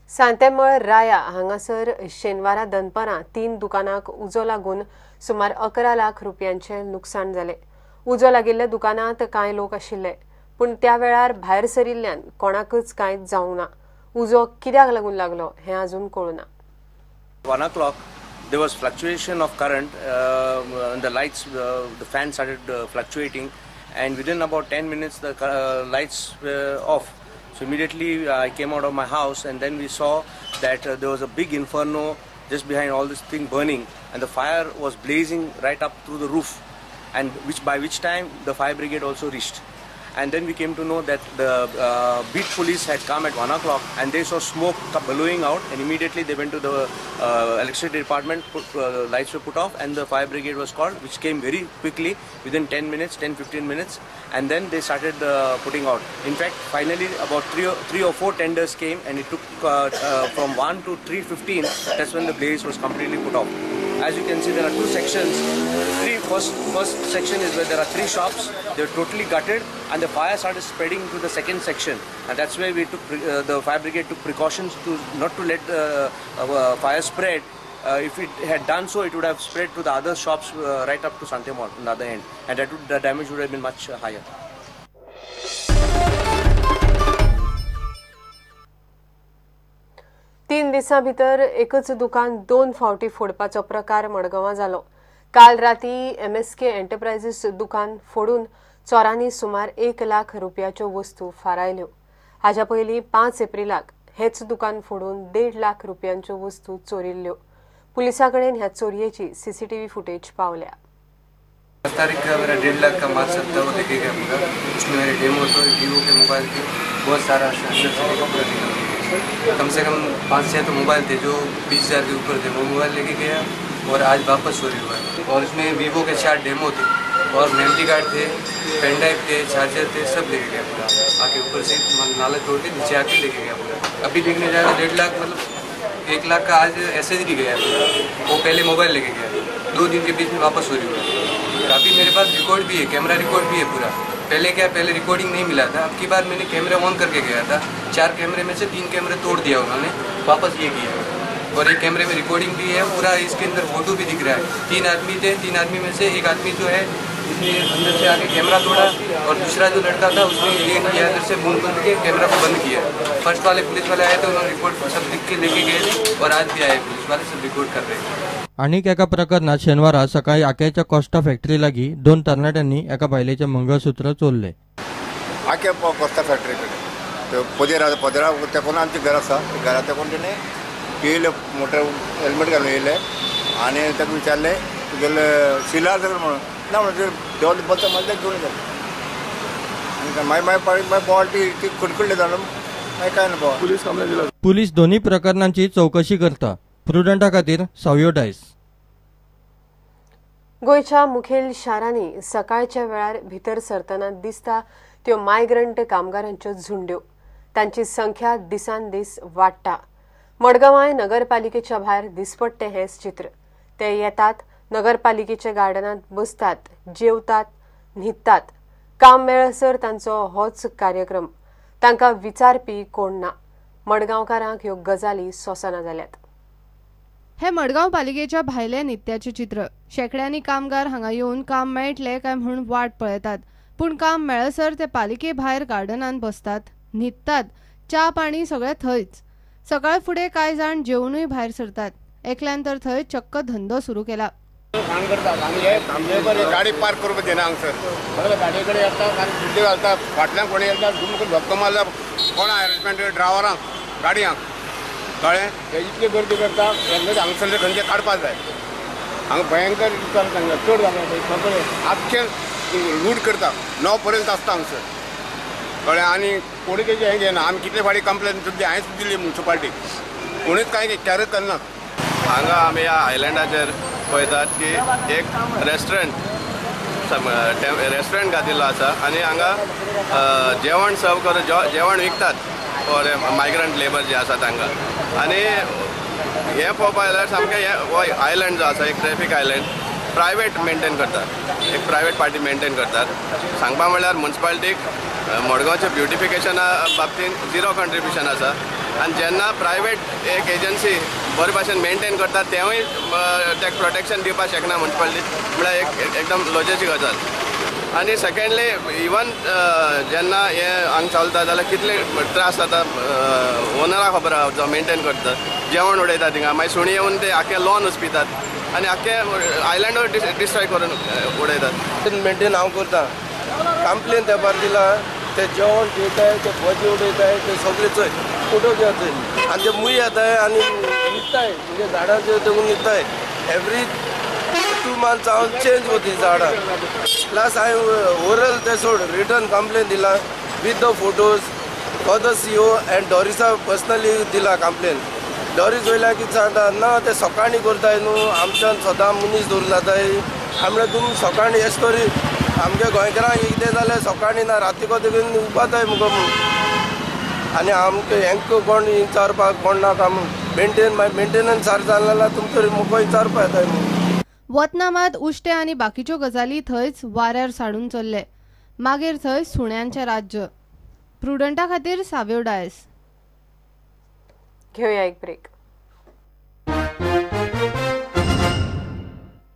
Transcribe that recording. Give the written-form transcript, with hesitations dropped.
सांतेमळ राया हांगासर शेनवारा दनपारां 3 दुकानांक उजो लागून सुमार 11 लाख रुपयांचे नुकसाण जाले। उजो लागिल्ल्या दुकानांत कांय लोक आशिल्ले, पूण त्या वेळार भायर सरिल्ल्यान कोणाकच कांय जावंक ना। उजो कित्याक लागून लागलो हें अजून कळुना। 1 o'clock there was fluctuation of current and the lights the fan started fluctuating, and within about 10 minutes the lights were off. So immediately I came out of my house, and then we saw that there was a big inferno just behind all this thing burning, and the fire was blazing right up through the roof, and by which time the fire brigade also reached. And then we came to know that the beat police had come at 1 o'clock, and they saw smoke billowing out, and immediately they went to the electricity department. Lights were put off, and the fire brigade was called, which came very quickly within 10-15 minutes, and then they started putting out. In fact, finally about three or four tenders came, and it took from 1 to 3:15. That's when the blaze was completely put off. As you can see, there are two sections. First section is where there are 3 shops. They're totally gutted, and the fire started spreading to the second section, and that's where we took the fire brigade took precautions to not to let fire spread. If it had done so, it would have spread to the other shops right up to Santemol on the other end, and the damage would have been much higher. तीन दिसां भितर एकच दुकान 2 फावटी फोडपाचो प्रकार मडगांवां जालो। काल राती MSK एंटरप्राइजेस दुकान फोडून चोरांनी सुमार 1 लाख रुपयाच्यो वस्तू फारायल्यो। हाच्या पयलीं 5 एप्रिलाक हेच दुकान फोडून 1.5 लाख रुपयांच्यो वस्तू चोरिल्ल्यो। पुलिसां कडेन ह्या चोरयेची CCTV फुटेज पावल्या। 10 तारीख का मेरा 1.5 लाख का माल सब था, वो देखे गया पूरा। उसमें मेरे डेमो तो वीवो के मोबाइल के बहुत सारा कम से कम 5-6 तो मोबाइल थे जो 20,000 के ऊपर थे, वो मोबाइल लेके गया और आज वापस चोरी हुआ है। और इसमें वीवो के 4 डेमो थे और मेमोरी कार्ड थे, पेन ड्राइव थे, चार्जर थे, सब लेके गया पूरा। आके ऊपर से नाला तोड़ के नीचे आके लेके गया पूरा। अभी देखने जाएगा 1.5 लाख, मतलब 1 लाख का आज ऐसे ही गया पूरा। वो पहले मोबाइल लेके गया, 2 दिन के बीच में वापस चोरी हुआ। अभी मेरे पास रिकॉर्ड भी है, कैमरा रिकॉर्ड भी है पूरा। पहले रिकॉर्डिंग नहीं मिला था, अब की बार मैंने कैमरा ऑन करके गया था। 4 कैमरे में से 3 कैमरे तोड़ दिया उन्होंने, वापस ये किया। और एक कैमरे में रिकॉर्डिंग भी है पूरा, इसके अंदर फोटो भी दिख रहा है। 3 आदमी थे, 3 आदमी में से एक आदमी जो है इसने अंदर से आके कैमरा तोड़ा, और दूसरा जो लड़का था उसने ये किया, अंदर से बूंद बंद के कैमरा को बंद किया। फर्स्ट वाले पुलिस वाले आए थे, उन्होंने रिकॉर्ड सब लिख के लेके गए थे, और आज भी आए पुलिस वाले सब रिकॉर्ड कर रहे हैं। आनीक एका प्रकरणात शेनवारा सकाळी आक्याच्या कोस्टा फॅक्टरी लागी 2 तरणाट्यांनी एका बायलेचे मंगळसूत्र चोरले। आख्या कोस्टा फॅक्टरी कडेन पदेरा तेकोन आमचें घर आसा, घरा तेकोन तेणें येयले, मोटर हेल्मेट घालून येयले, आनी ताका विचारलें तुगेले सिलार जाता म्हणून, ना म्हणून देवले बसता मारले घेवन गेले। मागीर बॉल्टी ती खडखडले जाणून मागीर काय ना पुलीस कंप्लेंट दिला। पुलीस दोन्ही प्रकरणांची चौकशी करता। प्रुडंटा खातीर सावयो डायस। गोंयच्या मुखेल शारांनी सकाळच्या वेळार भितर सरतना दिसता त्यो मायग्रंट कामगारांच्यो झुंड्यो। तांची संख्या दिसान दीस वाडटा। मडगांवां नगरपालिकेच्या भायर दिसपट्टे हेंच चित्र। ते येतात, नगरपालिकेच्या गार्डनांत बसतात, जेवतात, न्हिदतात। काम मेळसर तांचो होच कार्यक्रम। तांकां विचारपी कोण ना। मडगांवकारांक ह्यो गजाली सोंसना जाल्यात। हे मडगांव पालिकेच्या भायले नित्याचे चित्र। शेकड्यांनी कामगार हांगा येवन काम मेळटले काय म्हणून वाट पळयतात, पूण काम मेळसर ते पालिके भायर गार्डनांत बसतात, न्हिदतात, च्या पाणी सगळें थंयच। सकाळ फुडें कांय जाण जेवनूय भायर सरतात। एकल्यान तर थंय चक्क धंदो सुरू केला। गाडी पार्क करूंक दिना हांगसर, गाडये कडेन येता आनी गुड्डे घालता, फाटल्यान कोणी येता धुमकून धक्को मारला कोणा अरेंजमेंट ड्रायव्हरांक गाडयांक, कळ्ळें? हे इतली गर्दी करता, हांगसर खंयचे काडपाक जाय। हांगा भयंकर चलता, चड जाता, आख्खें लूट करता, 9 पर्यंत आसता हांगसर, कळ्ळें? आनी कोणी तेजें हें घेना। आमी कितले फावटी कंप्लेन सुद्दां हांवें दिली म्युन्सिपाल्टीक, कोणीच कांय कॅर करना। हांगा आमी ह्या आयलँडाचेर पळयतात की एक रेस्टॉरंट घातिल्लो आसा, आनी हांगा जेवण सर्व करून जेवण विकतात फॉर मायग्रंट लेबर जे आसा तांकां। आनी हें पळोवपाक गेल्यार सामकें हो आयलँड जो आसा, एक ट्रॅफीक आयलँड प्रायवेट मेंटेन करतात, एक प्रायवेट पार्टी मेंटेन करतात। सांगपा म्हणल्यार म्युन्सिपाल्टीक मडगांवच्या ब्युटिफिकेशना बाबतींत 0 कंट्रिब्युशन आसा। आनी जेन्ना प्रायवेट एक एजन्सी बरे भाशेन मेंटेन करता तेवूय ताका प्रोटेक्शन दिवपाक शकना म्हळ्यार एकदम लजेची गजाल. आनी सेकंडली इवन जेन्ना हे हांगा चलता जाल्यार कितले त्रास जाता ओनराक खबर आहा जो मेंटेन करता. जेवण उडयता थिंगा मागीर सुणी येवन ते आख्खे लॉन उस्पितात आनी आख्खे आयलँडूय डिस्ट्रॉय करून उडयतात. मेंटेन हांव करता. कंप्लेन तेंपार दिला ते जेवण जेवताय ते भजी उडयताय ते सगळे चोय फोटो घेताय आनी ते मुय येताय आनी न्हिदताय म्हणजे झाडांचेर देखून न्हिदताय. एवरी 2 months हांव चेंज कोती झाडां. प्लस हांवें ओरल ते सोड रिटर्न कंप्लेन दिला with the photos for the CO and डॉरिसा पर्सनली दिला कंप्लेन. डॉरीस वयल्यार कितें सांगता ना ते सकाळीं करताय न्हू आमच्यान सदां मनीस दवरून जाताय. आमळे तुमी सकाळीं एश तरी आमगे गोंयकारांक कितें जाल्यार सकाळीं ना रातीको देखून उपाताय मुगो म्हूण. आनी आमकां हेंका कोण विचारपाक कोण नाका मेंटेनन्स सारको जालें जाल्यार तुमकां तरी मुगो विचारपा येताय म्हूण. वतना मात उश्टे आनी बाकीच्यो गजाली थंयच वाऱ्यार साडून चल्ले. मागीर थंय सुण्यांचें राज्य. प्रुडंटा खातीर सावेव डायस. घेऊया एक ब्रेक.